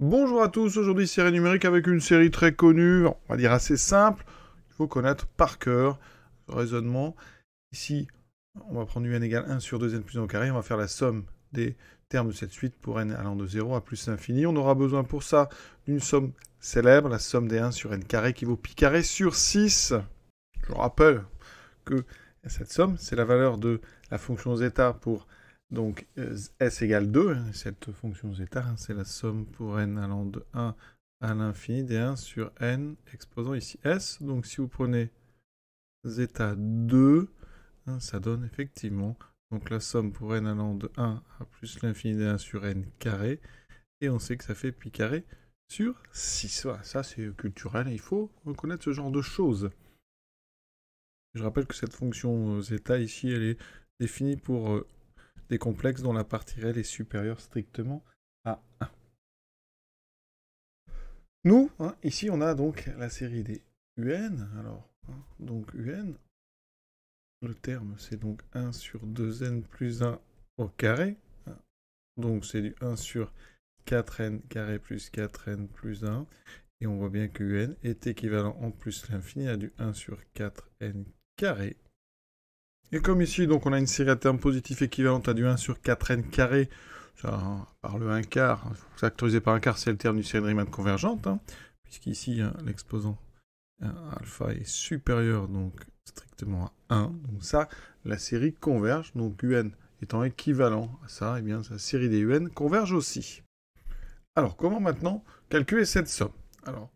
Bonjour à tous, aujourd'hui série numérique avec une série très connue, on va dire assez simple. Il faut connaître par cœur ce raisonnement. Ici, on va prendre un égale 1 sur 2n plus 1 au carré. On va faire la somme des termes de cette suite pour n allant de 0 à plus l'infini. On aura besoin pour ça d'une somme célèbre, la somme des 1 sur n carré qui vaut pi carré sur 6. Je rappelle que cette somme, c'est la valeur de la fonction zeta pour donc s égale 2. Cette fonction zeta, c'est la somme pour n allant de 1 à l'infini des 1 sur n exposant ici s. Donc si vous prenez zeta 2, ça donne effectivement donc la somme pour n allant de 1 à plus l'infini des 1 sur n carré. Et on sait que ça fait pi carré sur 6. Voilà, ça c'est culturel, il faut reconnaître ce genre de choses. Je rappelle que cette fonction zeta ici, elle est définie pour des complexes dont la partie réelle est supérieure strictement à 1. Nous, ici, on a donc la série des UN. Alors, donc UN, le terme, c'est donc 1 sur 2n plus 1 au carré. Donc, c'est du 1 sur 4n carré plus 4n plus 1. Et on voit bien que UN est équivalent en plus l'infini à du 1 sur 4n carré. Et comme ici, donc on a une série à termes positifs équivalente à du 1 sur 4n carré, ça, par le 1 quart, factorisé par 1 quart, c'est le terme d'une série de Riemann convergente, puisqu'ici, l'exposant alpha est supérieur donc strictement à 1. Donc ça, la série converge, donc UN étant équivalent à ça, et bien sa série des UN converge aussi. Alors, comment maintenant calculer cette somme? Alors,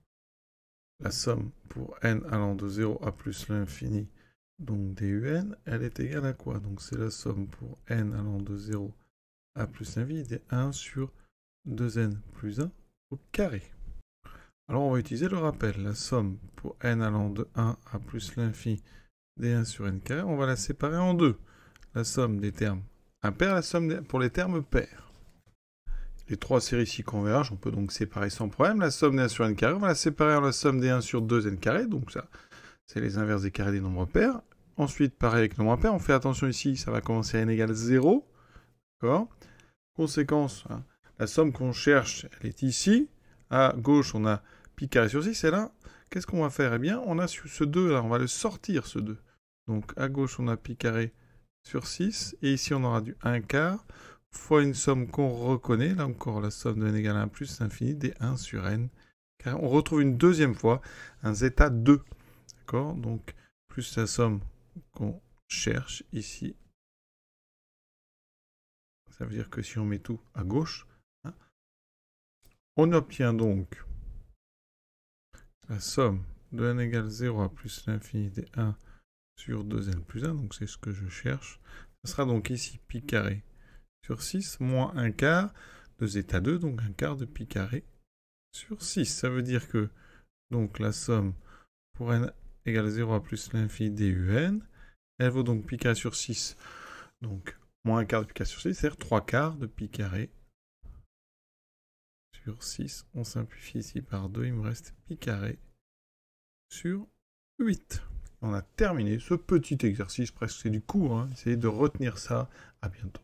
la somme pour n allant de 0 à plus l'infini, donc DUN, elle est égale à quoi? Donc c'est la somme pour n allant de 0 à plus l'infini des 1 sur 2n plus 1 au carré. Alors on va utiliser le rappel. La somme pour n allant de 1 à plus l'infini des 1 sur n carré, on va la séparer en deux. La somme des termes impairs, la somme pour les termes pairs. Les trois séries ici convergent, on peut donc séparer sans problème. La somme des 1 sur n carré, on va la séparer en la somme des 1 sur 2n carré, donc ça, c'est les inverses des carrés des nombres pairs. Ensuite, pareil avec le nombres impairs, on fait attention ici, ça va commencer à n égale 0. D'accord? Conséquence, la somme qu'on cherche, elle est ici. À gauche, on a pi carré sur 6, et là, qu'est-ce qu'on va faire? Eh bien, on a ce 2 là, on va le sortir, ce 2. Donc, à gauche, on a pi carré sur 6, et ici, on aura du 1 quart, fois une somme qu'on reconnaît, là encore, la somme de n égale 1 plus l'infini des 1 sur n. Car on retrouve une deuxième fois un zeta 2. D'accord? Donc, plus la somme qu'on cherche ici. Ça veut dire que si on met tout à gauche, on obtient donc la somme de n égale 0 à plus l'infini des 1 sur 2n plus 1, donc c'est ce que je cherche. Ce sera donc ici pi carré sur 6 moins 1 quart de zeta 2, donc 1 quart de pi carré sur 6. Ça veut dire que donc la somme pour n égale 0 à plus l'infini des un, elle vaut donc pi carré sur 6, donc moins 1 quart de pi carré sur 6, c'est-à-dire 3 quarts de pi carré sur 6. On simplifie ici par 2, il me reste pi carré sur 8. On a terminé ce petit exercice, presque c'est du cours, essayez de retenir ça. À bientôt.